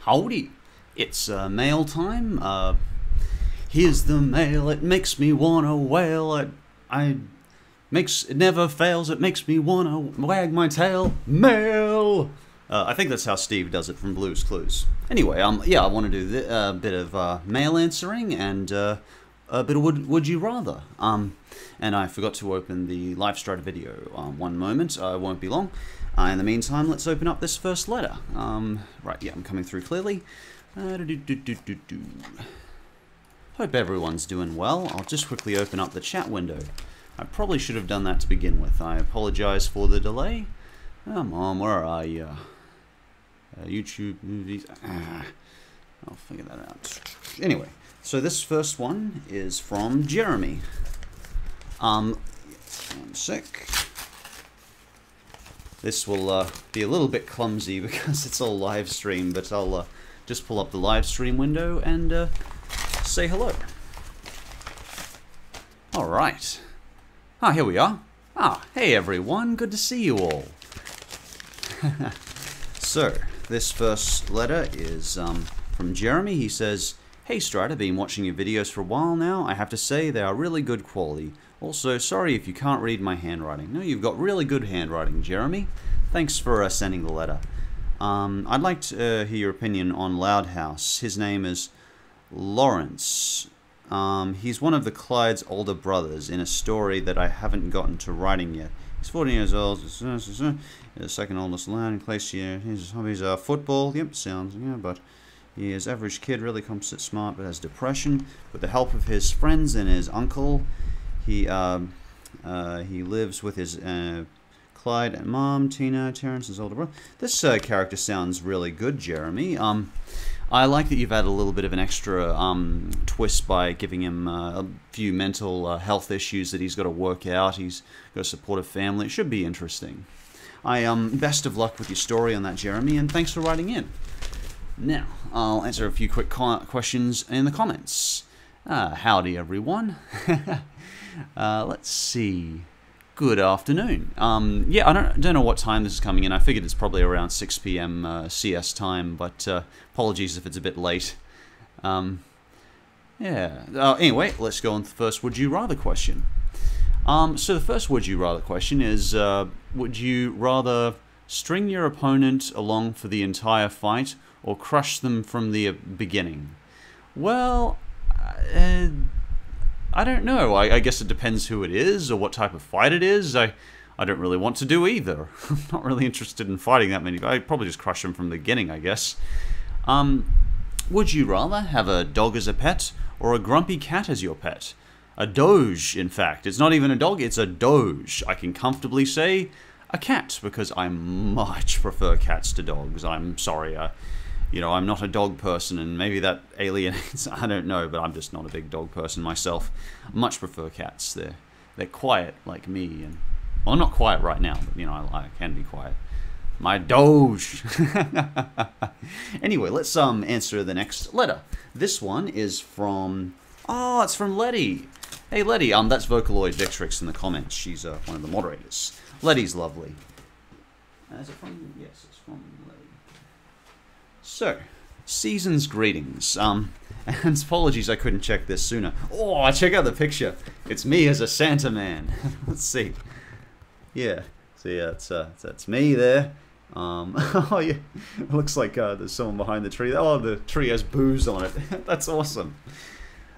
Howdy! It's mail time. Here's the mail. It makes me wanna wail. It never fails. It makes me wanna wag my tail. Mail. I think that's how Steve does it from Blue's Clues. Anyway, yeah, I want to do a bit of mail answering and a bit of would you rather. And I forgot to open the LiveStrider video. One moment, I won't be long. In the meantime, let's open up this first letter. Right, yeah, I'm coming through clearly. Hope everyone's doing well. I'll just quickly open up the chat window. I probably should have done that to begin with. I apologize for the delay. Oh, Mom, where are you? YouTube movies. I'll figure that out. Anyway, so this first one is from Jeremy. One sec. This will be a little bit clumsy because it's all live stream, but I'll just pull up the live stream window and say hello. All right. Ah, here we are. Ah, hey everyone, good to see you all. So, this first letter is from Jeremy. He says, "Hey Strider, been watching your videos for a while now. I have to say they are really good quality. Also, sorry if you can't read my handwriting." No, you've got really good handwriting, Jeremy. Thanks for sending the letter. I'd like to hear your opinion on Loud House. His name is Lawrence. He's one of the Clyde's older brothers in a story that I haven't gotten to writing yet. He's 14 years old. He's the second oldest lad in class here. His hobbies are football. Yep, sounds, yeah, but he is average kid, really competent, smart, but has depression. With the help of his friends and his uncle, he lives with his Clyde and mom, Tina, Terrence, his older brother. This character sounds really good, Jeremy. I like that you've added a little bit of an extra twist by giving him a few mental health issues that he's got to work out. He's got a supportive family. It should be interesting. Best of luck with your story on that, Jeremy, and thanks for writing in. Now, I'll answer a few quick questions in the comments. Howdy, everyone. Let's see. Good afternoon. Yeah, I don't know what time this is coming in. I figured it's probably around 6 p.m. CS time, but apologies if it's a bit late. Yeah. Anyway, let's go on to the first would you rather question. So the first would you rather question is, would you rather string your opponent along for the entire fight or crush them from the beginning? Well, I don't know. I guess it depends who it is or what type of fight it is. I don't really want to do either. I'm not really interested in fighting that many. I'd probably just crush them from the beginning, I guess. Would you rather have a dog as a pet or a grumpy cat as your pet? A doge, in fact. It's not even a dog, it's a doge. I can comfortably say a cat because I much prefer cats to dogs. I'm sorry. You know, I'm not a dog person, and maybe that alienates, I don't know, but I'm just not a big dog person myself. I much prefer cats. They're quiet like me, and well, I'm not quiet right now, but you know, I can be quiet. My doge. Anyway, let's answer the next letter. This one is from, it's from Lettie. Hey Lettie, that's Vocaloid Victrix in the comments. She's one of the moderators. Lettie's lovely. Is it from? Yes, it's from Lettie. So, season's greetings. And apologies I couldn't check this sooner. Oh, check out the picture. It's me as a Santa man. Let's see. Yeah. So yeah, that's me there. Oh yeah, it looks like there's someone behind the tree. Oh, the tree has booze on it. That's awesome.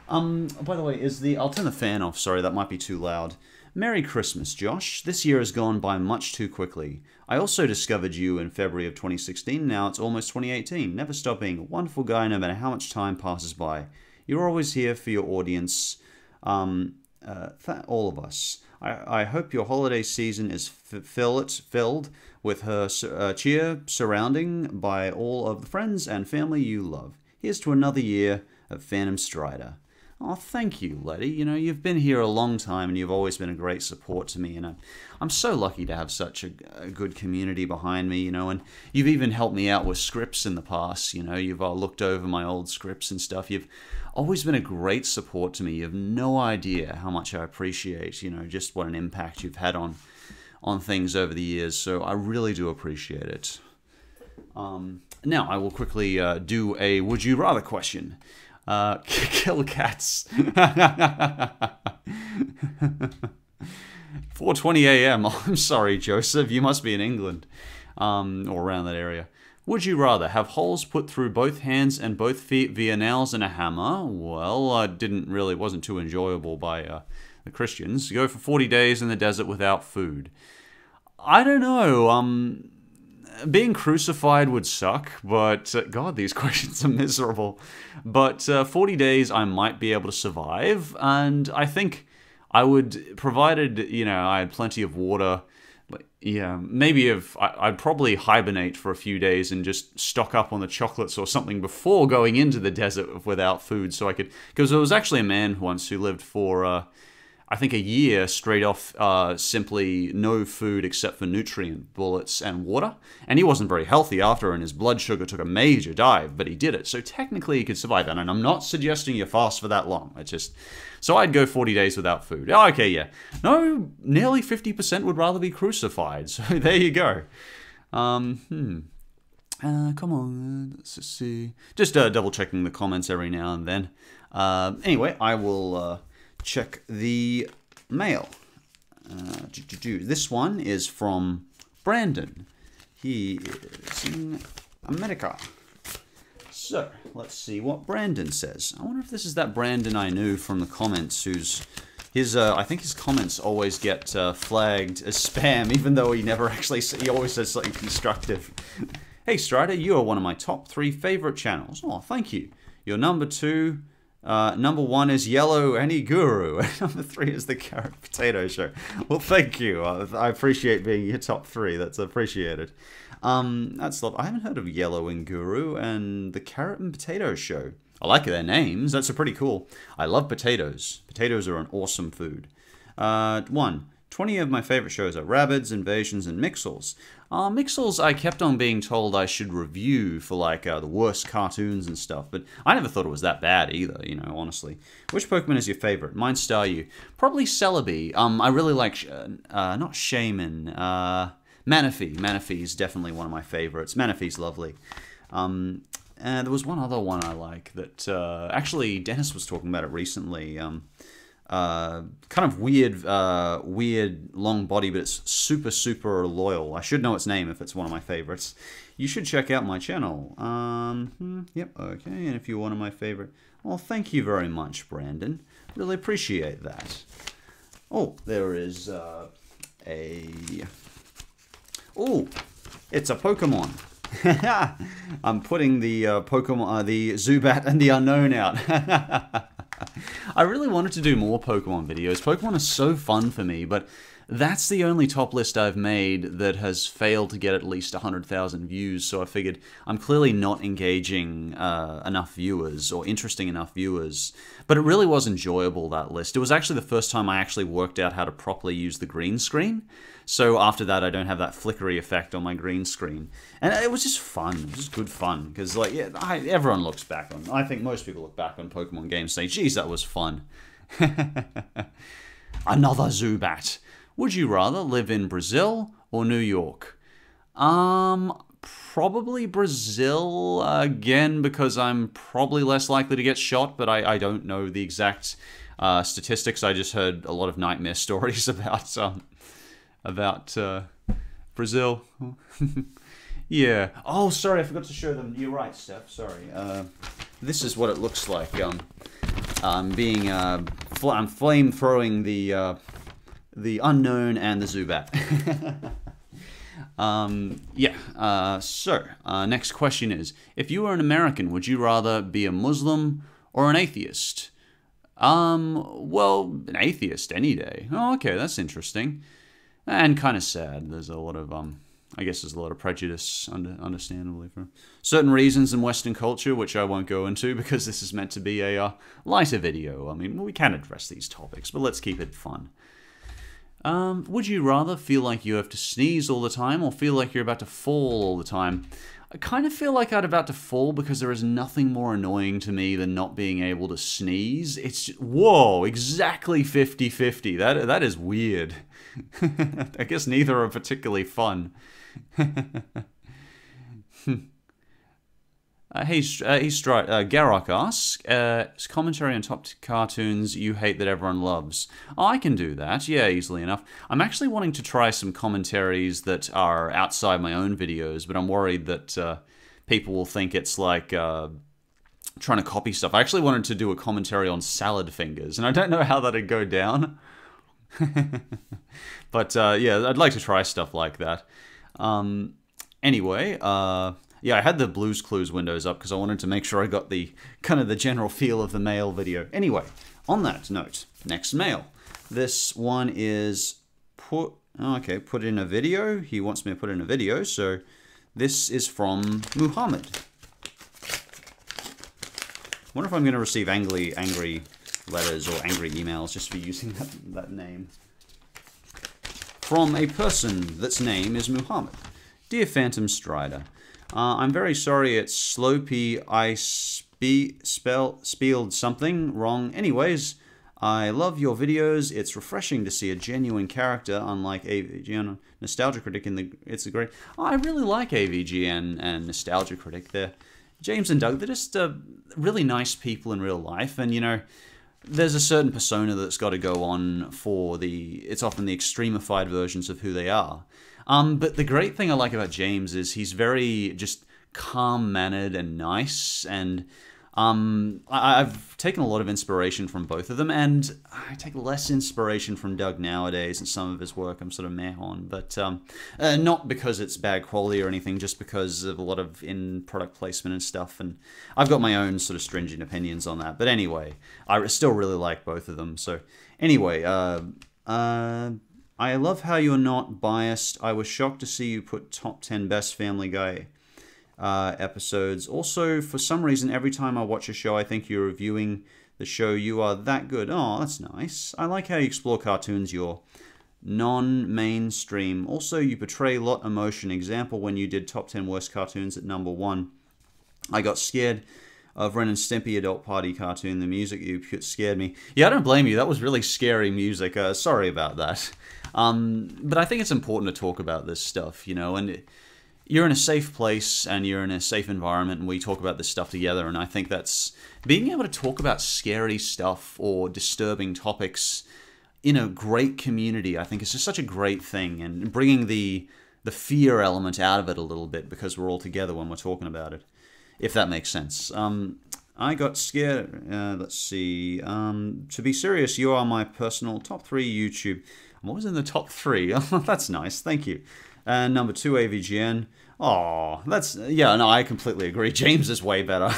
By the way, I'll turn the fan off. Sorry, that might be too loud. Merry Christmas, Josh. This year has gone by much too quickly. I also discovered you in February of 2016. Now it's almost 2018. Never stop being a wonderful guy no matter how much time passes by. You're always here for your audience, all of us. I hope your holiday season is filled with her cheer surrounding by all of the friends and family you love. Here's to another year of Phantom Strider. Oh, thank you, Lettie. You know, you've been here a long time and you've always been a great support to me. And I'm so lucky to have such a good community behind me, you know. And you've even helped me out with scripts in the past, you know. You've looked over my old scripts and stuff. You've always been a great support to me. You have no idea how much I appreciate, you know, just what an impact you've had on things over the years. So I really do appreciate it. Now, I will quickly do a would you rather question. Kill cats. 4:20 a.m. Oh, I'm sorry, Joseph. You must be in England. Or around that area. Would you rather have holes put through both hands and both feet via nails and a hammer? Well, wasn't too enjoyable by the Christians. Go for 40 days in the desert without food. I don't know. Being crucified would suck, but God, these questions are miserable. But 40 days I might be able to survive, and I think I would, provided, I had plenty of water. Yeah, maybe I'd probably hibernate for a few days and just stock up on the chocolates or something before going into the desert without food, so I could, because there was actually a man once who lived for, I think, a year straight off simply no food except for nutrient bullets and water, and he wasn't very healthy after, and his blood sugar took a major dive, but he did it, so technically he could survive that, and I'm not suggesting you fast for that long, it's just... So I'd go 40 days without food. Oh, okay, yeah. No, nearly 50% would rather be crucified. So there you go. Come on, let's just see. Just double checking the comments every now and then. Anyway, I will check the mail. This one is from Brandon. He is in America. So, let's see what Brandon says. I wonder if this is that Brandon I knew from the comments who's... I think his comments always get flagged as spam, even though he never actually... He always says something constructive. Hey, Strider, you are one of my top 3 favorite channels. Oh, thank you. Your number 2... number 1 is Yellow Any Guru. Number 3 is the Carrot Potato Show. Well, thank you. I appreciate being your top 3. That's appreciated. That's love. I haven't heard of Yellow and Guru and the Carrot and Potato Show. I like their names. That's pretty cool. I love potatoes. Potatoes are an awesome food. 20 of my favorite shows are Rabbids, Invasions, and Mixels. Mixels, I kept on being told I should review for, like, the worst cartoons and stuff, but I never thought it was that bad either, honestly. Which Pokemon is your favorite? Mine's Staryu. Probably Celebi. I really like, not Shaman, Manaphy. Manaphy is definitely one of my favorites. Manaphy's lovely. And there was one other one I like that, actually, Dennis was talking about it recently. Kind of weird long body, but it's super, super loyal. I should know its name if it's one of my favorites. You should check out my channel. Yep, okay, and if you're one of my favorite... Well, thank you very much, Brandon. Really appreciate that. Oh, there is Oh, it's a Pokemon. I'm putting the Pokemon, the Zubat and the Unknown out. I really wanted to do more Pokemon videos. Pokemon is so fun for me, but that's the only top list I've made that has failed to get at least 100,000 views, so I figured I'm clearly not engaging enough viewers, or interesting enough viewers. But it really was enjoyable, that list. It was actually the first time I actually worked out how to properly use the green screen. So after that, I don't have that flickery effect on my green screen. And it was just fun. It was just good fun. Because, like, yeah, everyone looks back on... I think most people look back on Pokemon games and say, geez, that was fun. Another Zubat. Would you rather live in Brazil or New York? Probably Brazil, again, because I'm probably less likely to get shot, but I don't know the exact statistics. I just heard a lot of nightmare stories about Brazil. Yeah. Oh, sorry, I forgot to show them. You're right, Steph. Sorry. This is what it looks like. I'm flame throwing the Unknown and the Zubat. Next question is, if you were an American, would you rather be a Muslim or an atheist? Well, an atheist any day. Oh, okay, that's interesting. And kind of sad. There's a lot of, I guess there's a lot of prejudice, understandably, for certain reasons in Western culture, which I won't go into because this is meant to be a lighter video. I mean, we can address these topics, but let's keep it fun. Would you rather feel like you have to sneeze all the time or feel like you're about to fall all the time? I kind of feel like I'm about to fall because there is nothing more annoying to me than not being able to sneeze. It's just, whoa, exactly 50-50. That is weird. I guess neither are particularly fun. Garrock asks, commentary on top cartoons you hate that everyone loves. Oh, I can do that, yeah, easily enough. I'm actually wanting to try some commentaries that are outside my own videos, but I'm worried that people will think it's like trying to copy stuff. I actually wanted to do a commentary on salad fingers, and I don't know how that'd go down. But yeah, I'd like to try stuff like that. Anyway, yeah, I had the Blues Clues windows up because I wanted to make sure I got the kind of the general feel of the mail video. Anyway, on that note, next mail. This one is put in a video. He wants me to put in a video, so this is from Muhammed. I wonder if I'm going to receive angry letters or angry emails just for using that name. From a person that's name is Muhammed. Dear Phantom Strider, I'm very sorry it's Slopey. I spelled something wrong. Anyways, I love your videos. It's refreshing to see a genuine character, unlike AVGN Nostalgia Critic It's a great... Oh, I really like AVGN and Nostalgia Critic. James and Doug, they're just really nice people in real life, and you know, there's a certain persona that's got to go on for it's often the extremified versions of who they are. But the great thing I like about James is he's very just calm-mannered and nice, and I've taken a lot of inspiration from both of them, and I take less inspiration from Doug nowadays, and some of his work I'm sort of meh on, but not because it's bad quality or anything, just because of a lot of in-product placement and stuff, and I've got my own sort of stringent opinions on that. But anyway, I still really like both of them. So anyway, I love how you're not biased. I was shocked to see you put top 10 best Family Guy episodes. Also, for some reason, every time I watch a show, I think you're reviewing the show. You are that good. Oh, that's nice. I like how you explore cartoons you're non-mainstream. Also, you portray a lot of emotion. Example, when you did top 10 worst cartoons at number 1. I got scared of Ren and Stimpy Adult Party cartoon. The music you put scared me. Yeah, I don't blame you. That was really scary music. Sorry about that. But I think it's important to talk about this stuff, you know, and you're in a safe place and you're in a safe environment and we talk about this stuff together, and I think that's being able to talk about scary stuff or disturbing topics in a great community. I think it's just such a great thing, and bringing the fear element out of it a little bit because we're all together when we're talking about it, if that makes sense. I got scared. Let's see. To be serious, you are my personal top 3 YouTube. I'm always in the top 3. That's nice. Thank you. And number 2, AVGN. Oh, yeah, no, I completely agree. James is way better.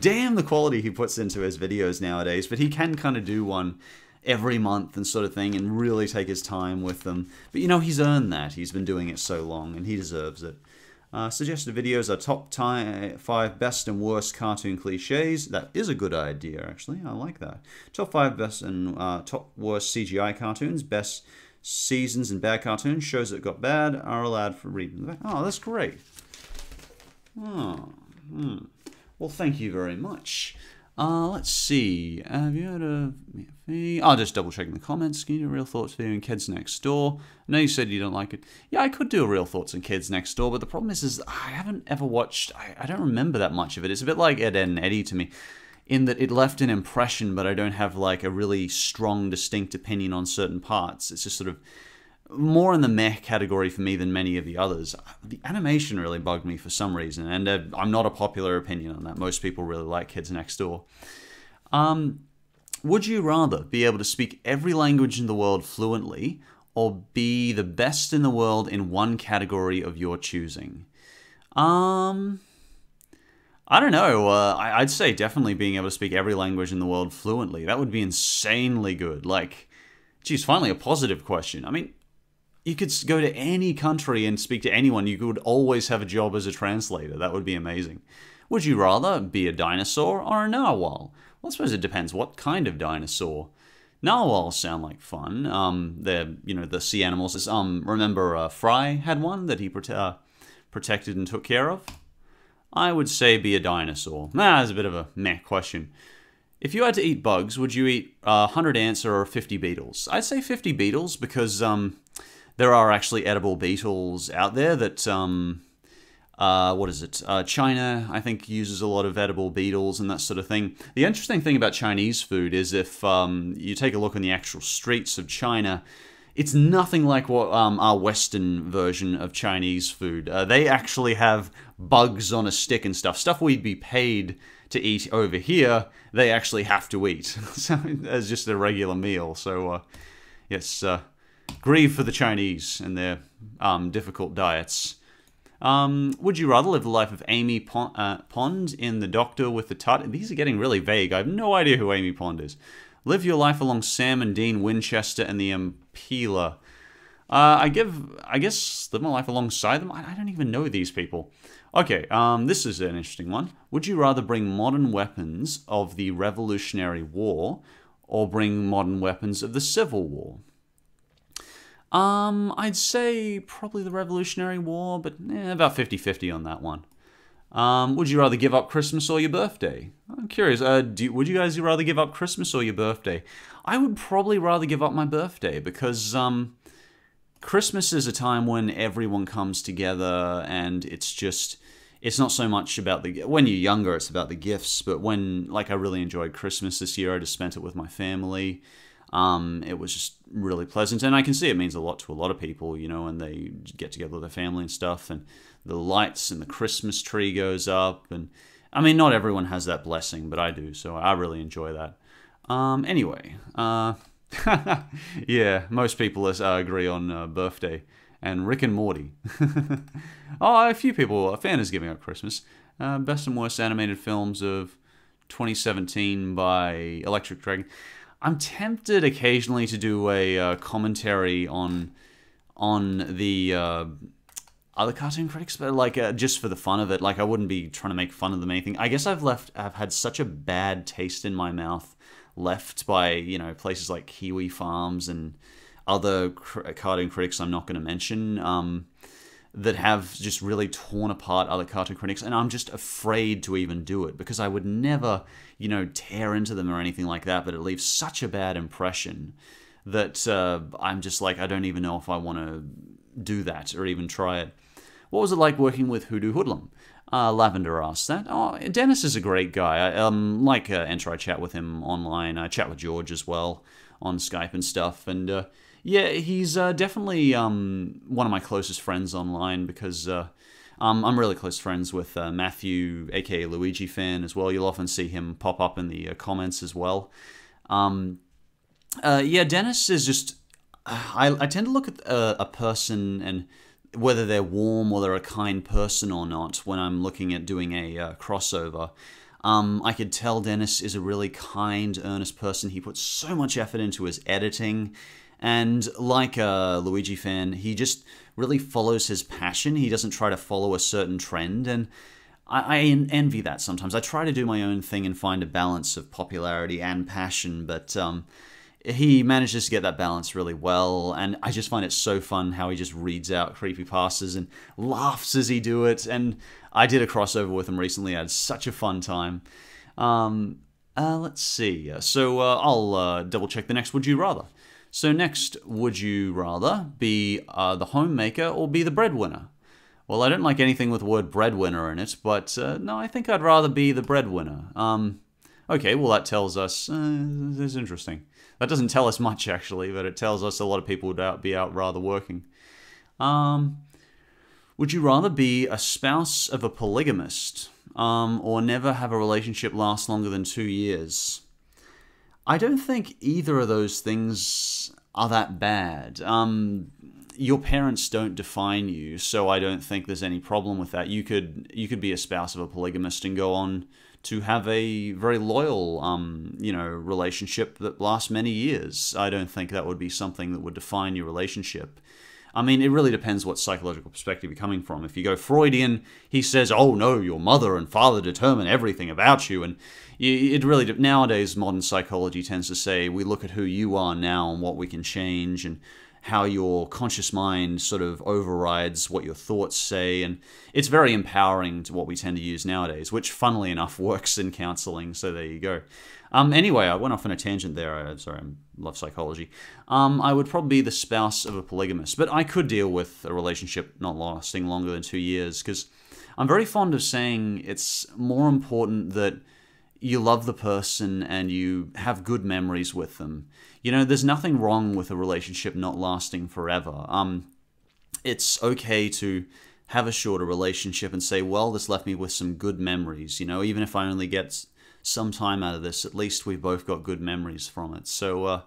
Damn the quality he puts into his videos nowadays, but he can kind of do one every month and sort of thing and really take his time with them. But you know, he's earned that. He's been doing it so long and he deserves it. Suggested videos are top 5 best and worst cartoon cliches. That is a good idea, actually. I like that. Top 5 best and top worst CGI cartoons. Best seasons and bad cartoons. Shows that got bad are allowed for reading. Oh, that's great. Oh, well, thank you very much. Let's see. Have you heard of me? I'll just double checking the comments. Can you do Real Thoughts video on Kids Next Door? I know you said you don't like it. Yeah, I could do a Real Thoughts on Kids Next Door, but the problem is I haven't ever watched. I don't remember that much of it. It's a bit like Ed, Edd and Eddy to me, in that it left an impression, but I don't have like a really strong, distinct opinion on certain parts. It's just sort of more in the meh category for me than many of the others. The animation really bugged me for some reason, and I'm not a popular opinion on that. Most people really like Kids Next Door. Would you rather be able to speak every language in the world fluently, or be the best in the world in one category of your choosing? I don't know. I'd say definitely being able to speak every language in the world fluently. That would be insanely good. Like, geez, finally a positive question. I mean, you could go to any country and speak to anyone. You could always have a job as a translator. That would be amazing. Would you rather be a dinosaur or a narwhal? Well, I suppose it depends what kind of dinosaur. Narwhals sound like fun. They're, you know, the sea animals. Remember Fry had one that he protected and took care of? I would say be a dinosaur. That's a bit of a meh question. If you had to eat bugs, would you eat 100 ants or 50 beetles? I'd say 50 beetles because there are actually edible beetles out there that What is it? China, I think, uses a lot of edible beetles and that sort of thing. The interesting thing about Chinese food is if you take a look in the actual streets of China, it's nothing like what our Western version of Chinese food. They actually have bugs on a stick and stuff we'd be paid to eat over here, they actually have to eat. So as just a regular meal. So, yes, grieve for the Chinese and their difficult diets. Would you rather live the life of Amy Pond in The Doctor with the Tut? These are getting really vague. I have no idea who Amy Pond is. Live your life along Sam and Dean Winchester and the Impeller. I guess live my life alongside them. I don't even know these people. Okay, this is an interesting one. Would you rather bring modern weapons of the Revolutionary War or bring modern weapons of the Civil War? I'd say probably the Revolutionary War, but about 50-50 on that one. Would you rather give up Christmas or your birthday? I'm curious, would you guys rather give up Christmas or your birthday? I would probably rather give up my birthday because Christmas is a time when everyone comes together and it's not so much about when you're younger, it's about the gifts, but I really enjoyed Christmas this year. I just spent it with my family. It was just really pleasant, and I can see it means a lot to a lot of people, and they get together with their family and stuff, and the lights and the Christmas tree goes up, and I mean, not everyone has that blessing, but I do, so I really enjoy that. Anyway, yeah, most people agree on birthday, and Rick and Morty. Oh, a few people, a fan is giving up Christmas. Best and worst animated films of 2017 by Electric Dragon. I'm tempted occasionally to do a commentary on the other cartoon critics, but just for the fun of it. I wouldn't be trying to make fun of them or anything. I guess I've had such a bad taste in my mouth left by places like Kiwi Farms and other cartoon critics I'm not going to mention that have just really torn apart other cartoon critics, and I'm just afraid to even do it because I would never, tear into them or anything like that, but it leaves such a bad impression that I'm just I don't even know if I want to do that or even try it. What was it like working with Hoodoo Hoodlum? Lavender asked that. Oh, Dennis is a great guy. Enter, I chat with him online. I chat with George as well on Skype and stuff, and yeah, he's definitely one of my closest friends online because I'm really close friends with Matthew, aka Luigi Fan, as well. You'll often see him pop up in the comments as well. Yeah, Dennis is just... I tend to look at a person and whether they're warm or they're a kind person or not when I'm looking at doing a crossover. I could tell Dennis is a really kind, earnest person. He puts so much effort into his editing. And like a Luigi Fan, he just really follows his passion. He doesn't try to follow a certain trend, and I envy that sometimes. I try to do my own thing and find a balance of popularity and passion, but he manages to get that balance really well, and I just find it so fun how he just reads out creepypastas and laughs as he do it, and I did a crossover with him recently. I had such a fun time. Let's see. So I'll double-check the next Would You Rather. So next, would you rather be the homemaker or be the breadwinner? Well, I don't like anything with the word breadwinner in it, but no, I think I'd rather be the breadwinner. Okay, well that tells us, this is interesting. That doesn't tell us much actually, but it tells us a lot of people would be out rather working. Would you rather be a spouse of a polygamist or never have a relationship last longer than 2 years? I don't think either of those things are that bad. Your parents don't define you, so I don't think there's any problem with that. You could be a spouse of a polygamist and go on to have a very loyal, relationship that lasts many years. I don't think that would be something that would define your relationship. I mean, it really depends what psychological perspective you're coming from. If you go Freudian, he says, oh no, your mother and father determine everything about you. And it really, nowadays, modern psychology tends to say, we look at who you are now and what we can change and how your conscious mind sort of overrides what your thoughts say. And it's very empowering to what we tend to use nowadays, which funnily enough works in counseling. So there you go. Anyway, I went off on a tangent there. Sorry, I love psychology. I would probably be the spouse of a polygamist, but I could deal with a relationship not lasting longer than 2 years because I'm very fond of saying it's more important that you love the person and you have good memories with them. You know, there's nothing wrong with a relationship not lasting forever. It's okay to have a shorter relationship and say, well, this left me with some good memories. You know, even if I only get some time out of this, at least we've both got good memories from it. So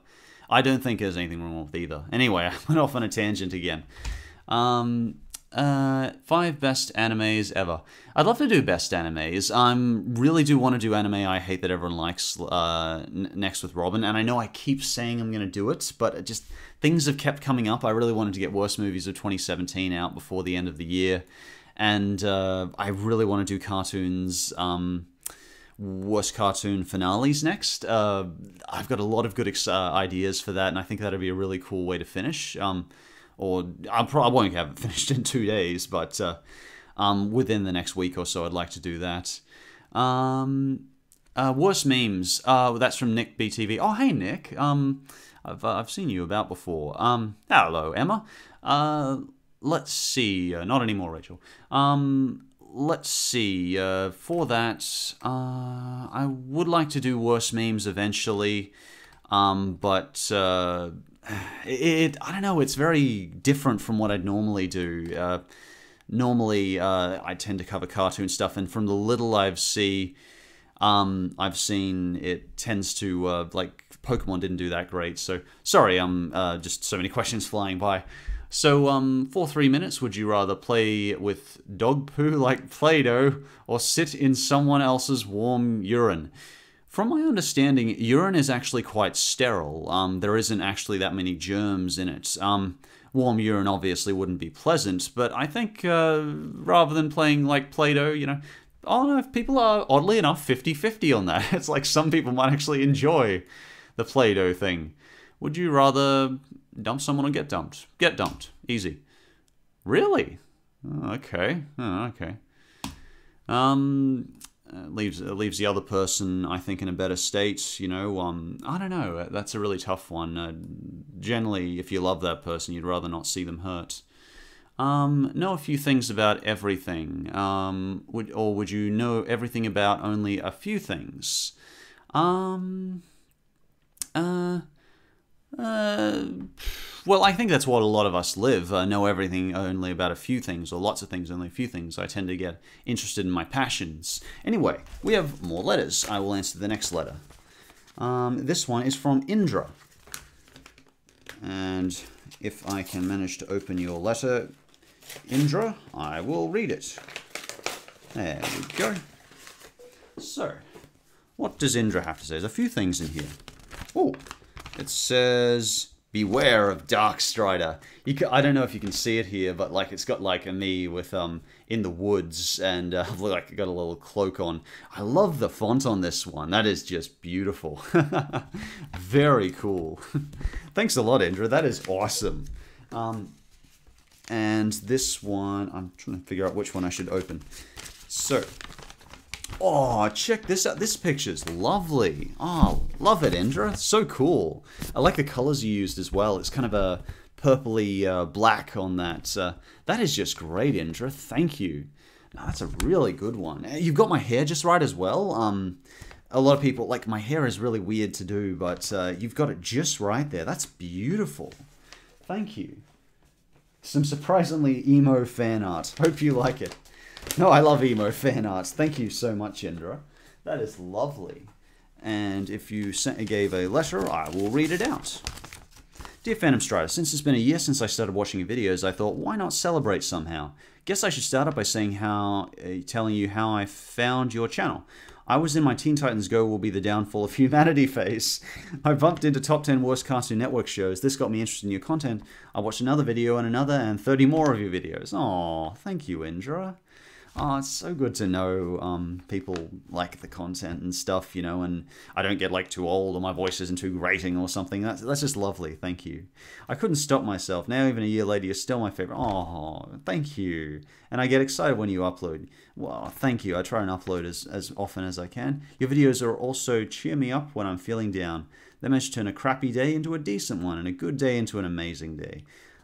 I don't think there's anything wrong with either. Anyway, I went off on a tangent again. 5 best animes ever. I'd love to do best animes. I really do want to do anime I hate that everyone likes next with Robin, and I know I keep saying I'm going to do it, but just things have kept coming up. I really wanted to get worst movies of 2017 out before the end of the year, and I really want to do cartoons, worst cartoon finales next. I've got a lot of good ideas for that, and I think that'd be a really cool way to finish. Or I won't have it finished in 2 days, but within the next week or so, I'd like to do that. Worst memes. That's from Nick BTV. Oh, hey Nick. I've seen you about before. Hello Emma. Let's see. Not anymore, Rachel. Let's see. For that, I would like to do worst memes eventually, but. I don't know, it's very different from what I'd normally do. Normally, I tend to cover cartoon stuff, and from the little I've seen it tends to, like, Pokemon didn't do that great, so, sorry, just so many questions flying by. So, for 3 minutes, would you rather play with dog poo like Play-Doh, or sit in someone else's warm urine? From my understanding, urine is actually quite sterile. There isn't actually that many germs in it. Warm urine obviously wouldn't be pleasant, but I think rather than playing like Play-Doh, you know, I don't know if people are, oddly enough, 50-50 on that. It's like some people might actually enjoy the Play-Doh thing. Would you rather dump someone or get dumped? Get dumped. Easy. Really? Oh, okay. Oh, okay. Leaves the other person, I think, in a better state, you know. I don't know, that's a really tough one. Generally, if you love that person, you'd rather not see them hurt. Know a few things about everything. Would you know everything about only a few things? Well, I think that's what a lot of us live. Know everything only about a few things, or lots of things only a few things. I tend to get interested in my passions. Anyway, we have more letters. I will answer the next letter. This one is from Indra. And if I can manage to open your letter, Indra, I will read it. There we go. So, what does Indra have to say? There's a few things in here. Oh, it says, beware of LiveStrider. I don't know if you can see it here, but like it's got like a me with in the woods, and like got a little cloak on. I love the font on this one. That is just beautiful. Very cool. Thanks a lot, Indra. That is awesome. And this one, I'm trying to figure out which one I should open. So, oh, check this out. This picture's lovely. Oh, love it, Indra. So cool. I like the colors you used as well. It's kind of a purpley black on that. That is just great, Indra. Thank you. No, that's a really good one. You've got my hair just right as well. A lot of people, like, my hair is really weird to do, but you've got it just right there. That's beautiful. Thank you. Some surprisingly emo fan art. Hope you like it. No, I love emo fan art. Thank you so much, Indra. That is lovely. And if you gave a letter, I will read it out. Dear Phantom Strider, since it's been a year since I started watching your videos, I thought, why not celebrate somehow? Guess I should start up by saying telling you how I found your channel. I was in my Teen Titans Go will be the downfall of humanity phase. I bumped into top 10 worst Cartoon Network shows. This got me interested in your content. I watched another video and another and 30 more of your videos. Aw, thank you, Indra. Oh, it's so good to know people like the content and stuff, you know, and I don't get like too old or my voice isn't too grating or something. That's just lovely. Thank you. I couldn't stop myself. Now, even a year later, you're still my favorite. Oh, thank you. And I get excited when you upload. Well, thank you. I try and upload as often as I can. Your videos are also cheer me up when I'm feeling down. They manage to turn a crappy day into a decent one and a good day into an amazing day.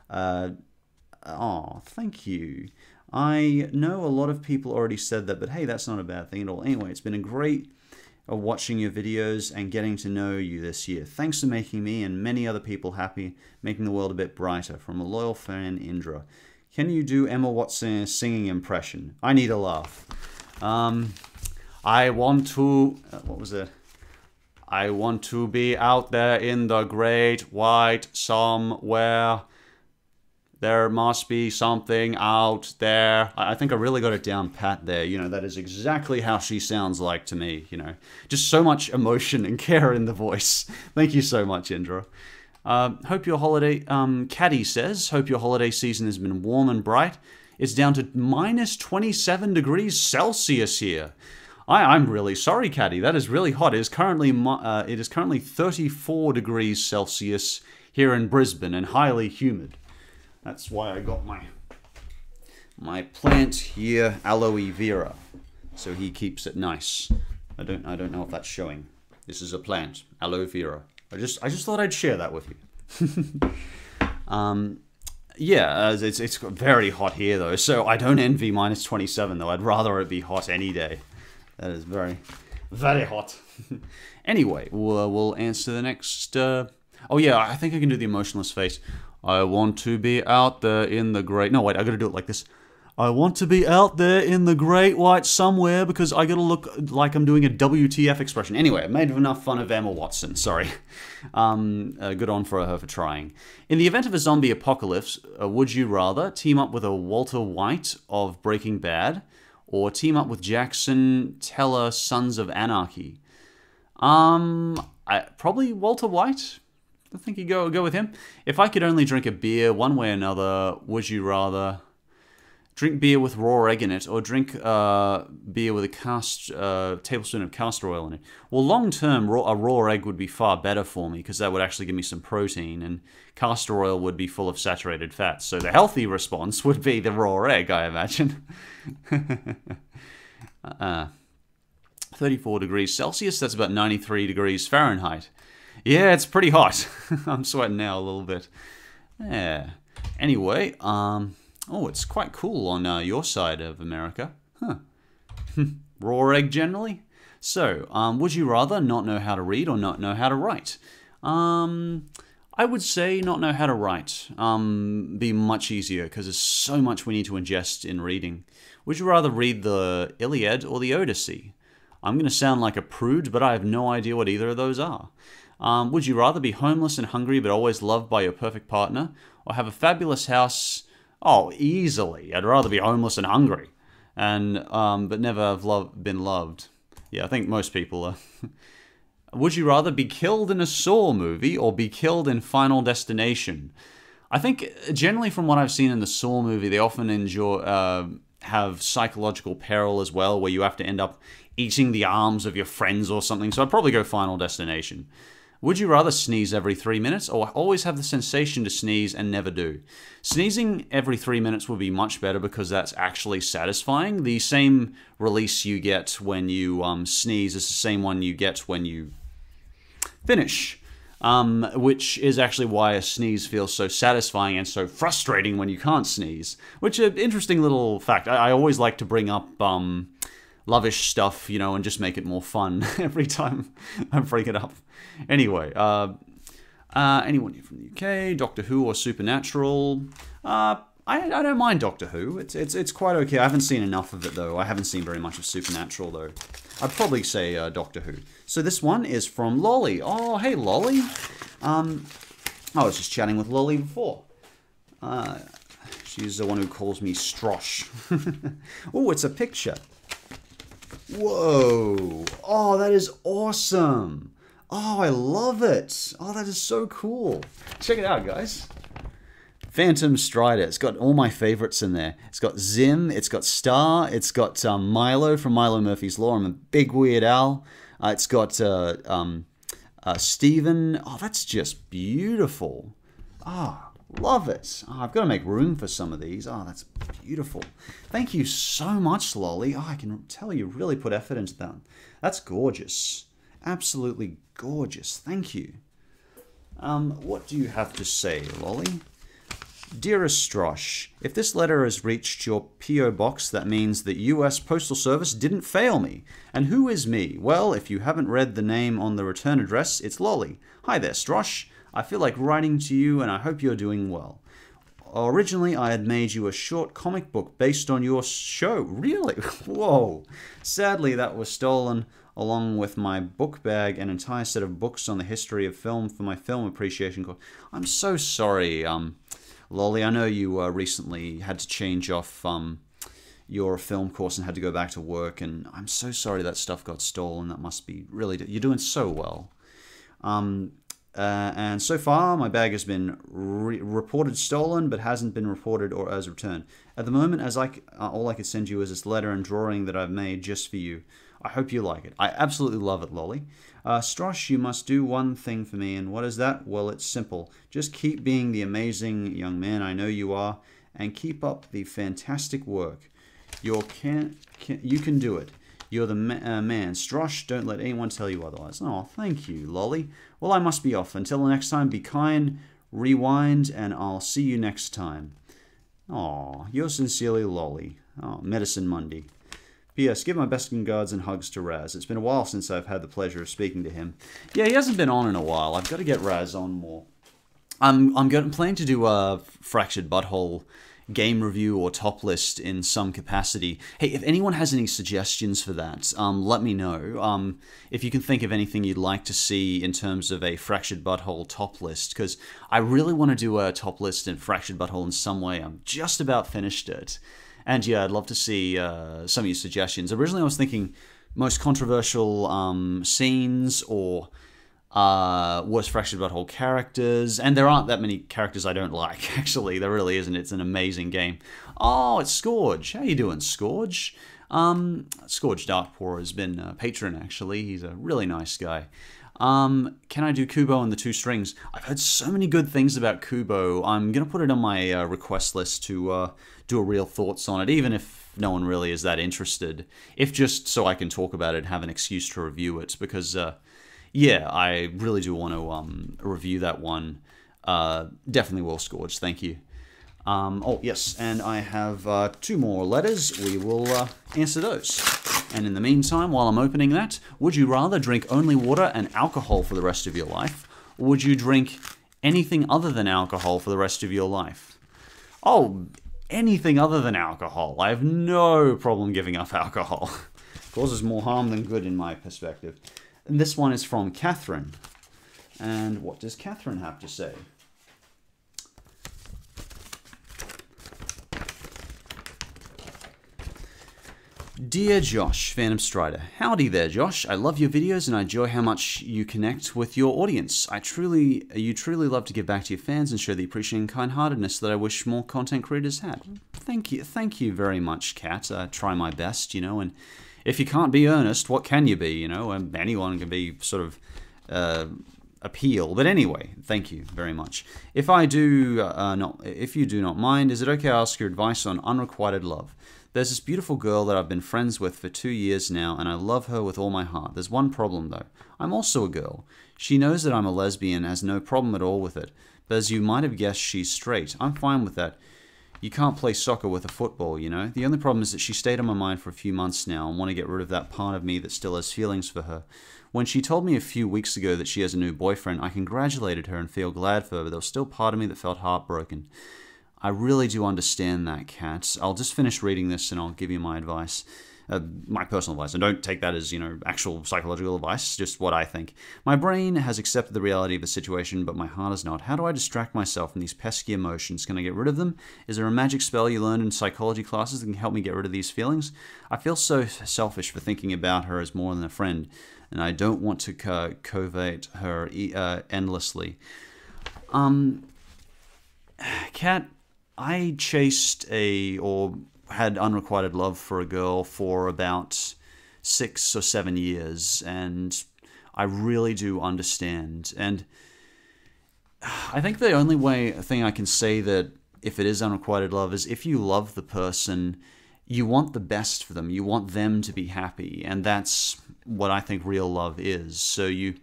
Oh, thank you. I know a lot of people already said that, but hey, that's not a bad thing at all. Anyway, it's been a great watching your videos and getting to know you this year. Thanks for making me and many other people happy, making the world a bit brighter. From a loyal fan, Indra. Can you do Emma Watson's singing impression? I need a laugh. I want to... what was it? I want to be out there in the great white somewhere. There must be something out there. I think I really got it down pat there. You know, that is exactly how she sounds like to me, you know. Just so much emotion and care in the voice. Thank you so much, Indra. Hope your holiday... Caddy says, hope your holiday season has been warm and bright. It's down to minus 27 degrees Celsius here. I'm really sorry, Caddy. That is really hot. It is currently 34 degrees Celsius here in Brisbane and highly humid. That's why I got my plant here, aloe vera, so he keeps it nice. I don't know if that's showing. This is a plant, aloe vera. I just thought I'd share that with you. Yeah, it's very hot here though, so I don't envy minus 27 though. I'd rather it be hot any day. That is very, very hot. Anyway, we'll answer the next. Oh yeah, I think I can do the emotionless face. I want to be out there in the great... No, wait, I gotta do it like this. I want to be out there in the great white somewhere because I gotta look like I'm doing a WTF expression. Anyway, I made enough fun of Emma Watson, sorry. Good on for her for trying. In the event of a zombie apocalypse, would you rather team up with a Walter White of Breaking Bad or team up with Jackson Teller, Sons of Anarchy? Probably Walter White. I think you go with him. If I could only drink a beer one way or another, would you rather drink beer with raw egg in it or drink beer with a tablespoon of castor oil in it? Well, long term, a raw egg would be far better for me because that would actually give me some protein, and castor oil would be full of saturated fats. So the healthy response would be the raw egg, I imagine. 34 degrees Celsius, that's about 93 degrees Fahrenheit. Yeah, it's pretty hot. I'm sweating now a little bit. Yeah. Anyway, oh, it's quite cool on your side of America. Huh. Raw egg generally? So, would you rather not know how to read or not know how to write? I would say not know how to write. Be much easier because there's so much we need to ingest in reading. Would you rather read the Iliad or the Odyssey? I'm going to sound like a prude, but I have no idea what either of those are. Would you rather be homeless and hungry but always loved by your perfect partner, or have a fabulous house? Oh, easily. I'd rather be homeless and hungry, and but never have been loved. Yeah, I think most people are. Would you rather be killed in a Saw movie or be killed in Final Destination? I think generally from what I've seen in the Saw movie, they often have psychological peril as well, where you have to end up eating the arms of your friends or something. So I'd probably go Final Destination. Would you rather sneeze every 3 minutes or always have the sensation to sneeze and never do? Sneezing every 3 minutes would be much better because that's actually satisfying. The same release you get when you sneeze is the same one you get when you finish, which is actually why a sneeze feels so satisfying and so frustrating when you can't sneeze. Which is an interesting little fact. I always like to bring up lovish stuff, you know, and just make it more fun every time I bring it up. Anyway, anyone here from the UK, Doctor Who or Supernatural? I don't mind Doctor Who. It's quite okay. I haven't seen enough of it though. I haven't seen very much of Supernatural though. I'd probably say Doctor Who. So this one is from Lolly. Oh, hey Lolly. I was just chatting with Lolly before. She's the one who calls me Strosh. Oh, it's a picture. Whoa. Oh, that is awesome. Oh, I love it. Oh, that is so cool. Check it out, guys. Phantom Strider. It's got all my favorites in there. It's got Zim. It's got Star. It's got Milo from Milo Murphy's Law. I'm a big Weird Al. It's got Steven. Oh, that's just beautiful. Ah, love it. Oh, I've got to make room for some of these. Oh, that's beautiful. Thank you so much, Lolly. Oh, I can tell you really put effort into that. That's gorgeous. Absolutely gorgeous. Thank you. What do you have to say, Lolly? Dearest Strosh, if this letter has reached your P.O. box, that means the U.S. Postal Service didn't fail me. And who is me? Well, if you haven't read the name on the return address, it's Lolly. Hi there, Strosh. I feel like writing to you, and I hope you're doing well. Originally, I had made you a short comic book based on your show. Really? Whoa. Sadly, that was stolen along with my book bag, an entire set of books on the history of film for my film appreciation course. I'm so sorry, Lolly. I know you recently had to change off your film course and had to go back to work, and I'm so sorry that stuff got stolen. That must be really... You're doing so well. And so far, my bag has been reported stolen, but hasn't been reported or as returned. At the moment, all I could send you is this letter and drawing that I've made just for you. I hope you like it. I absolutely love it, Lolly. Strosh, you must do one thing for me, and what is that? Well, it's simple. Just keep being the amazing young man I know you are, and keep up the fantastic work. You can do it. You're the man. Strosh, don't let anyone tell you otherwise. Oh, thank you, Lolly. Well, I must be off. Until next time, be kind, rewind, and I'll see you next time. Aw, yours sincerely, Lolly. Oh, Medicine Monday. P.S. Give my best regards and hugs to Raz. It's been a while since I've had the pleasure of speaking to him. Yeah, he hasn't been on in a while. I've got to get Raz on more. I'm planning to do a Fractured Butthole game review or top list in some capacity. Hey, if anyone has any suggestions for that, let me know. If you can think of anything you'd like to see in terms of a Fractured Butthole top list, because I really want to do a top list in Fractured Butthole in some way. I'm just about finished it. And yeah, I'd love to see some of your suggestions. Originally I was thinking most controversial scenes or worst Fractured Butthole characters, and there aren't that many characters I don't like, actually. There really isn't. It's an amazing game. Oh, it's Scourge. How you doing, Scourge? Scourge Darkpaw has been a patron, actually. He's a really nice guy. Can I do Kubo and the Two Strings? I've heard so many good things about Kubo. I'm going to put it on my request list to do a real thoughts on it, even if no one really is that interested. If just so I can talk about it and have an excuse to review it, because... yeah, I really do want to review that one. Definitely will, Scourge. Thank you. Oh, yes, and I have 2 more letters. We will answer those. And in the meantime, while I'm opening that, would you rather drink only water and alcohol for the rest of your life? Or would you drink anything other than alcohol for the rest of your life? Oh, anything other than alcohol. I have no problem giving up alcohol. It causes more harm than good in my perspective. And this one is from Catherine. And what does Catherine have to say? Dear Josh, Phantom Strider. Howdy there, Josh. I love your videos and I enjoy how much you connect with your audience. You truly love to give back to your fans and show the appreciation and kind-heartedness that I wish more content creators had. Thank you very much, Kat. I try my best, you know, and if you can't be earnest, what can you be, you know? Anyone can be sort of appeal. But anyway, thank you very much. If you do not mind, is it okay I ask your advice on unrequited love? There's this beautiful girl that I've been friends with for 2 years now, and I love her with all my heart. There's one problem, though. I'm also a girl. She knows that I'm a lesbian and has no problem at all with it. But as you might have guessed, she's straight. I'm fine with that. You can't play soccer with a football, you know? The only problem is that she stayed on my mind for a few months now and want to get rid of that part of me that still has feelings for her. When she told me a few weeks ago that she has a new boyfriend, I congratulated her and feel glad for her, but there was still part of me that felt heartbroken. I really do understand that, Kat. I'll just finish reading this and I'll give you my advice. My personal advice. And don't take that as, you know, actual psychological advice, just what I think. My brain has accepted the reality of the situation, but my heart has not. How do I distract myself from these pesky emotions? Can I get rid of them? Is there a magic spell you learned in psychology classes that can help me get rid of these feelings? I feel so selfish for thinking about her as more than a friend, and I don't want to covert her endlessly. Kat, I chased had unrequited love for a girl for about 6 or 7 years, and I really do understand. And I think the only thing I can say that if it is unrequited love is if you love the person, you want the best for them. You want them to be happy, and that's what I think real love is. So you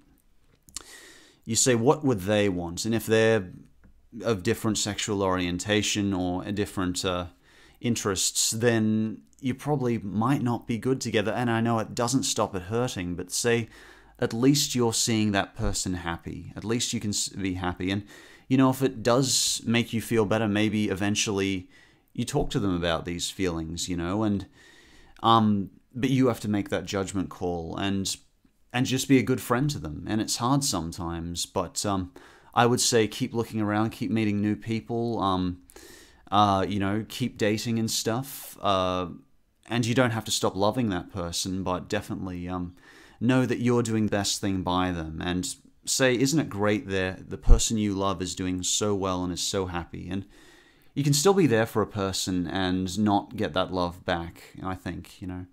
say, what would they want? And if they're of different sexual orientation or different interests, then you probably might not be good together. And I know it doesn't stop it hurting, but say at least you're seeing that person happy. At least you can be happy. And, you know, if it does make you feel better, maybe eventually you talk to them about these feelings, you know, and but you have to make that judgment call and just be a good friend to them. And it's hard sometimes, but I would say keep looking around, keep meeting new people, you know, keep dating and stuff. And you don't have to stop loving that person, but definitely know that you're doing the best thing by them. And say, isn't it great the person you love is doing so well and is so happy? And you can still be there for a person and not get that love back, I think, you know.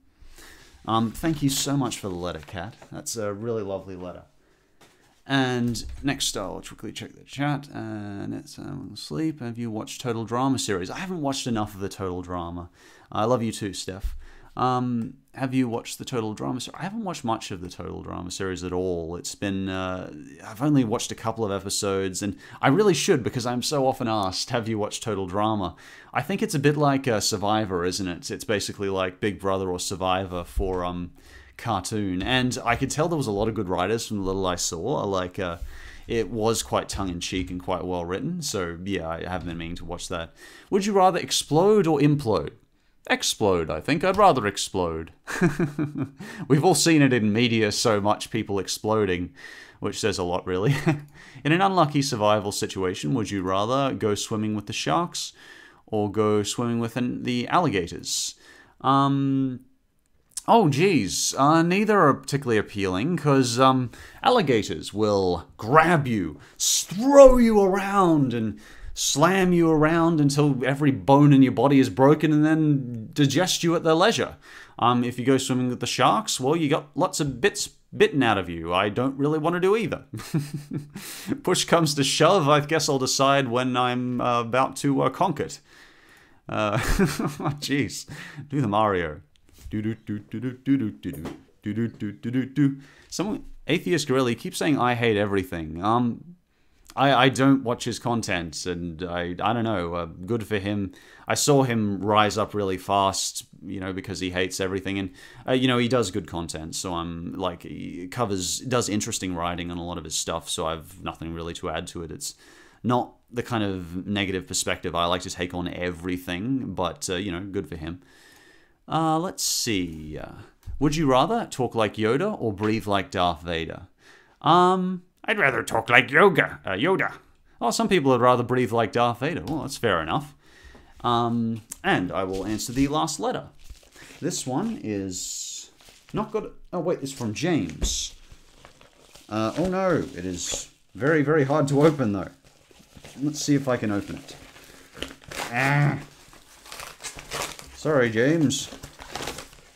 Thank you so much for the letter, Kat. That's a really lovely letter. And next, I'll quickly check the chat. And it's sleep. Have you watched Total Drama series? I haven't watched enough of the Total Drama. I love you too, Steph. Have you watched the Total Drama series? I haven't watched much of the Total Drama series at all. It's been, I've only watched a couple of episodes, and I really should because I'm so often asked, have you watched Total Drama? I think it's a bit like Survivor, isn't it? It's basically like Big Brother or Survivor for cartoon. And I could tell there was a lot of good writers from the little I saw. Like, it was quite tongue-in-cheek and quite well written. So, yeah, I have been meaning to watch that. Would you rather explode or implode? Explode, I think. I'd rather explode. We've all seen it in media so much, people exploding, which says a lot, really. In an unlucky survival situation, would you rather go swimming with the sharks or go swimming with the alligators? Oh, geez. Neither are particularly appealing, because alligators will grab you, throw you around, and slam you around until every bone in your body is broken and then digest you at their leisure. If you go swimming with the sharks, well, you got lots of bits bitten out of you. I don't really want to do either. Push comes to shove, I guess I'll decide when I'm about to conk it. Jeez. Do the Mario. Someone, Atheist Gorilla, keeps saying I hate everything. I don't watch his content, and I don't know, good for him. I saw him rise up really fast, you know, because he hates everything, and, you know, he does good content, so I'm, like, he does interesting writing on a lot of his stuff, so I've nothing really to add to it. It's not the kind of negative perspective I like to take on everything, but, you know, good for him. Let's see. Would you rather talk like Yoda or breathe like Darth Vader? I'd rather talk like Yoda. Oh, some people would rather breathe like Darth Vader. Well, that's fair enough. And I will answer the last letter. This one is not good. Oh, wait, it's from James. Oh, no. It is very, very hard to open, though. Let's see if I can open it. Sorry, James.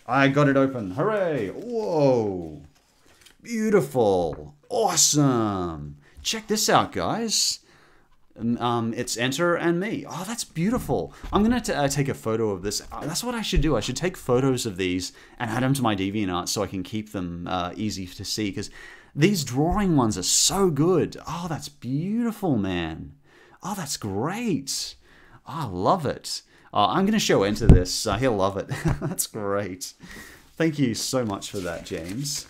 I got it open. Hooray! Whoa! Beautiful! Awesome! Check this out, guys. It's Enter and me. Oh, that's beautiful. I'm going to take a photo of this. That's what I should do. I should take photos of these and add them to my DeviantArt so I can keep them easy to see, because these drawing ones are so good. Oh, that's beautiful, man. Oh, that's great. Oh, I love it. I'm going to show Enter this. He'll love it. That's great. Thank you so much for that, James.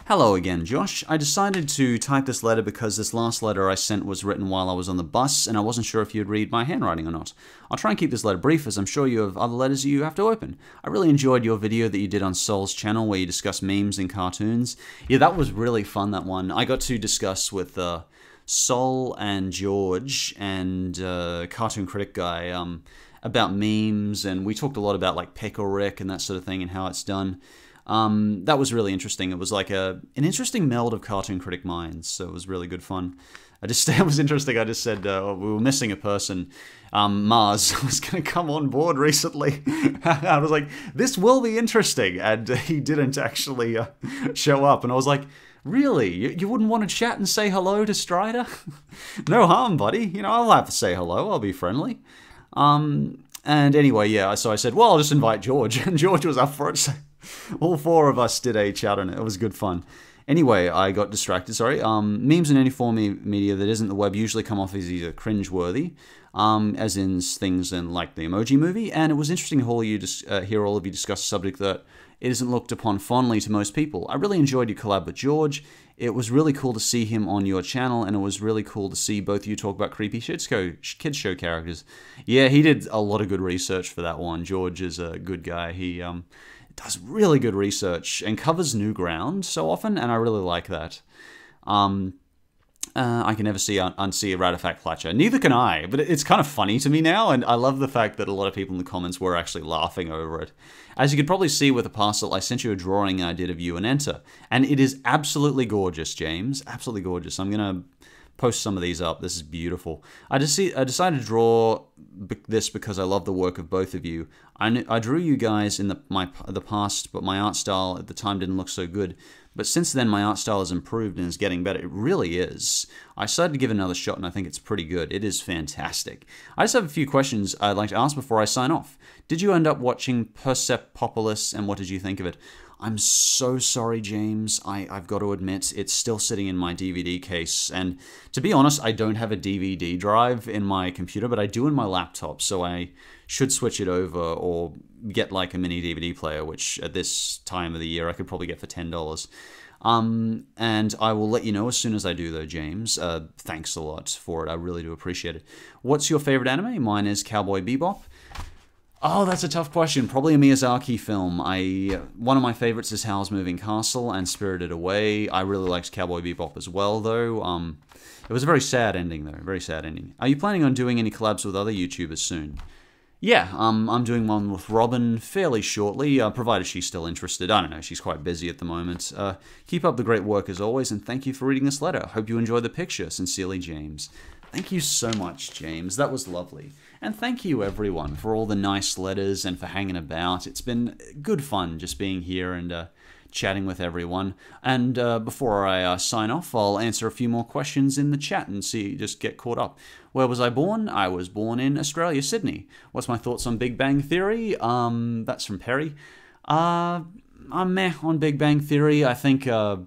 Hello again, Josh. I decided to type this letter because this last letter I sent was written while I was on the bus, and I wasn't sure if you'd read my handwriting or not. I'll try and keep this letter brief, as I'm sure you have other letters you have to open. I really enjoyed your video that you did on Sol's channel where you discuss memes and cartoons. Yeah, that was really fun, that one. I got to discuss with Sol and George and Cartoon Critic Guy about memes, and we talked a lot about like Pickle Rick and that sort of thing and how it's done. That was really interesting. It was like an interesting meld of Cartoon Critic minds, so it was really good fun. It was interesting. I just said we were missing a person. Mars was going to come on board recently. I was like, this will be interesting, and he didn't actually show up, and I was like, really? You wouldn't want to chat and say hello to Strider? No harm, buddy. You know, I'll have to say hello. I'll be friendly. And anyway, yeah, so I said, well, I'll just invite George. And George was up for it. So all four of us did a chat on it. It was good fun. Anyway, I got distracted, sorry. Memes in any form of media that isn't the web usually come off as either cringeworthy, as in things in like the Emoji Movie, and it was interesting to hear all of you discuss a subject that isn't looked upon fondly to most people. I really enjoyed your collab with George. It was really cool to see him on your channel, and it was really cool to see both you talk about creepy kids show characters. Yeah, he did a lot of good research for that one. George is a good guy. He does really good research and covers new ground so often, and I really like that. I can never unsee a Ratifact Fletcher. Neither can I, but it's kind of funny to me now, and I love the fact that a lot of people in the comments were actually laughing over it. As you could probably see with the parcel, I sent you a drawing I did of you and Enter, and it is absolutely gorgeous, James. Absolutely gorgeous. I'm going to post some of these up. This is beautiful. I decided to draw this because I love the work of both of you. I drew you guys in the past, but my art style at the time didn't look so good. But since then, my art style has improved and is getting better. It really is. I decided to give it another shot, and I think it's pretty good. It is fantastic. I just have a few questions I'd like to ask before I sign off. Did you end up watching Persepolis, and what did you think of it? I'm so sorry, James. I've got to admit, it's still sitting in my DVD case. And to be honest, I don't have a DVD drive in my computer, but I do in my laptop, so I should switch it over or get like a mini DVD player, which at this time of the year I could probably get for $10. And I will let you know as soon as I do, though, James. Thanks a lot for it. I really do appreciate it. What's your favorite anime? Mine is Cowboy Bebop. Oh, that's a tough question. Probably a Miyazaki film. One of my favorites is Howl's Moving Castle and Spirited Away. I really liked Cowboy Bebop as well, though. It was a very sad ending, though. Very sad ending. Are you planning on doing any collabs with other YouTubers soon? Yeah, I'm doing one with Robin fairly shortly, provided she's still interested. I don't know, she's quite busy at the moment. Keep up the great work as always, and thank you for reading this letter. Hope you enjoyed the picture. Sincerely, James. Thank you so much, James. That was lovely. And thank you, everyone, for all the nice letters and for hanging about. It's been good fun just being here and chatting with everyone. And before I sign off, I'll answer a few more questions in the chat and just get caught up. Where was I born? I was born in Australia, Sydney. What's my thoughts on Big Bang Theory? That's from Perry. I'm meh on Big Bang Theory. I think I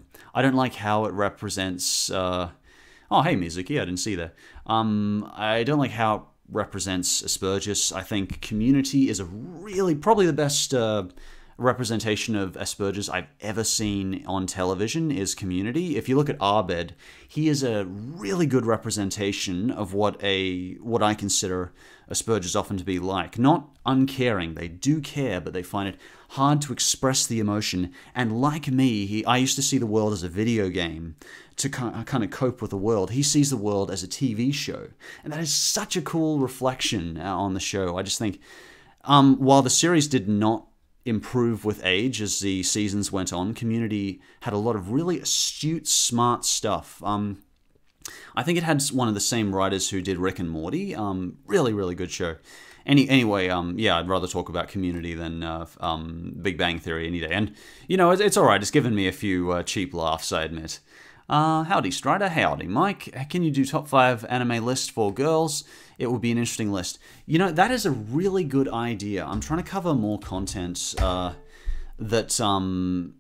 don't like how it represents... oh, hey, Mizuki, I didn't see that. I don't like how it represents Aspergus. I think Community is probably the best representation of Asperger's I've ever seen on television is Community. If you look at Abed, he is a really good representation of what I consider Asperger's often to be like. Not uncaring, they do care, but they find it hard to express the emotion. And like me, I used to see the world as a video game to kind of cope with the world. He sees the world as a TV show. And that is such a cool reflection on the show. I just think, while the series did not improve with age as the seasons went on, Community had a lot of really astute, smart stuff. I think it had one of the same writers who did Rick and Morty. Really, really good show. Anyway, yeah, I'd rather talk about Community than Big Bang Theory any day. And, you know, it's alright. It's given me a few cheap laughs, I admit. Howdy, Strider. Howdy, Mike. Can you do top 5 anime list for girls? It would be an interesting list. You know, that is a really good idea. I'm trying to cover more content that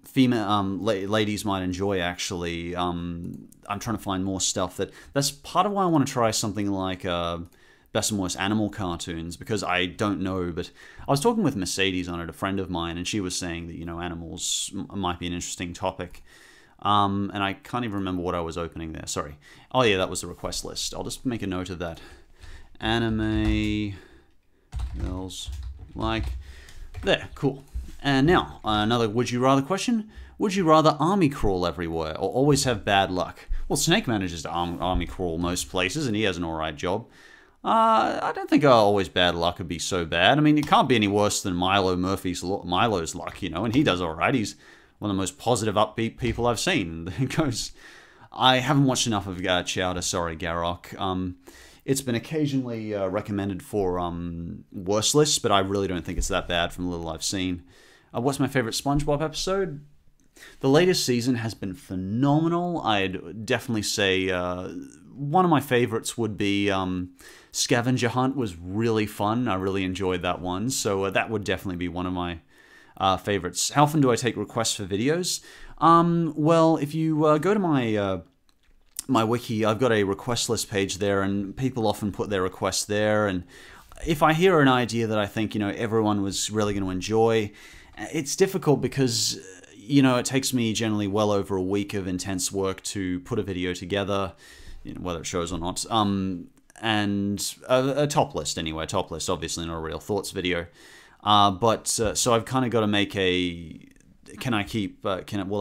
female ladies might enjoy, actually. I'm trying to find more stuff that's part of why I want to try something like best and worst animal cartoons, because I don't know, but I was talking with Mercedes on it, a friend of mine, and she was saying that, you know, animals might be an interesting topic. And I can't even remember what I was opening there. Sorry. Oh yeah, that was the request list. I'll just make a note of that. Anime girls like there. Cool. And now another would you rather question. Would you rather army crawl everywhere or always have bad luck? Well, Snake manages to army crawl most places and he has an alright job. I don't think always bad luck would be so bad. I mean, it can't be any worse than Milo's luck, you know, and he does alright. He's one of the most positive, upbeat people I've seen. It goes. I haven't watched enough of Chowder, sorry, Garrock. It's been occasionally recommended for worse lists, but I really don't think it's that bad from the little I've seen. What's my favorite SpongeBob episode? The latest season has been phenomenal. I'd definitely say one of my favorites would be Scavenger Hunt was really fun. I really enjoyed that one, so that would definitely be one of my favorites. How often do I take requests for videos? Well, if you go to my wiki, I've got a request list page there, and people often put their requests there. And if I hear an idea that I think, everyone was really going to enjoy, it's difficult because, it takes me generally well over a week of intense work to put a video together, whether it shows or not. And a top list anyway. A top list, obviously not a real thoughts video. So I've kind of got to make will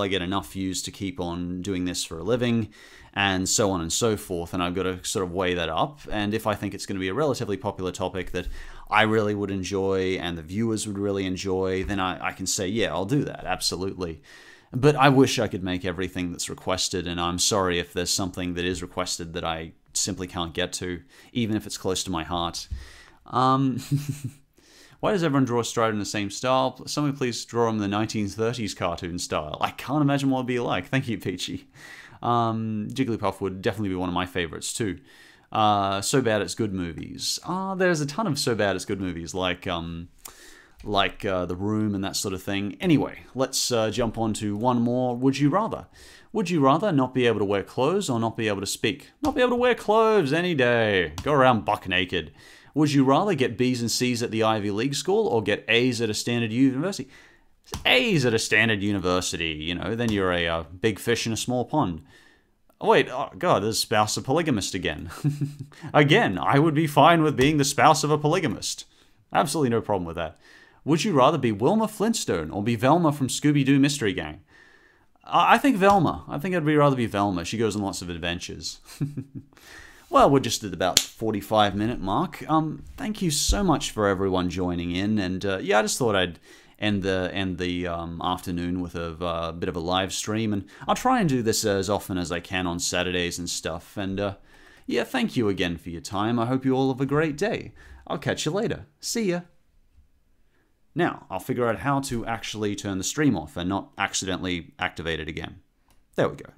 I get enough views to keep on doing this for a living, and so on and so forth, and I've got to sort of weigh that up, and if I think it's going to be a relatively popular topic that I really would enjoy and the viewers would really enjoy, then I can say, yeah, I'll do that, absolutely. But I wish I could make everything that's requested, and I'm sorry if there's something that is requested that I simply can't get to, even if it's close to my heart. Why does everyone draw Strider in the same style? Someone please draw him the 1930s cartoon style. I can't imagine what it'd be like. Thank you, Peachy. Jigglypuff would definitely be one of my favorites too. So Bad It's Good movies. There's a ton of So Bad It's Good movies, like The Room and that sort of thing. Anyway, let's jump on to one more. Would you rather? Would you rather not be able to wear clothes or not be able to speak? Not be able to wear clothes any day. Go around buck naked. Would you rather get B's and C's at the Ivy League school or get A's at a standard university? A's at a standard university, then you're a big fish in a small pond. Oh, wait, oh God, there's spouse of polygamist again. Again, I would be fine with being the spouse of a polygamist. Absolutely no problem with that. Would you rather be Wilma Flintstone or be Velma from Scooby-Doo Mystery Gang? I think Velma. I think I'd rather be Velma. She goes on lots of adventures. Well, we're just at about 45-minute mark. Thank you so much for everyone joining in, and yeah, I just thought I'd end the afternoon with a bit of a live stream, and I'll try and do this as often as I can on Saturdays and stuff. And yeah, thank you again for your time. I hope you all have a great day. I'll catch you later. See ya. Now, I'll figure out how to actually turn the stream off and not accidentally activate it again. There we go.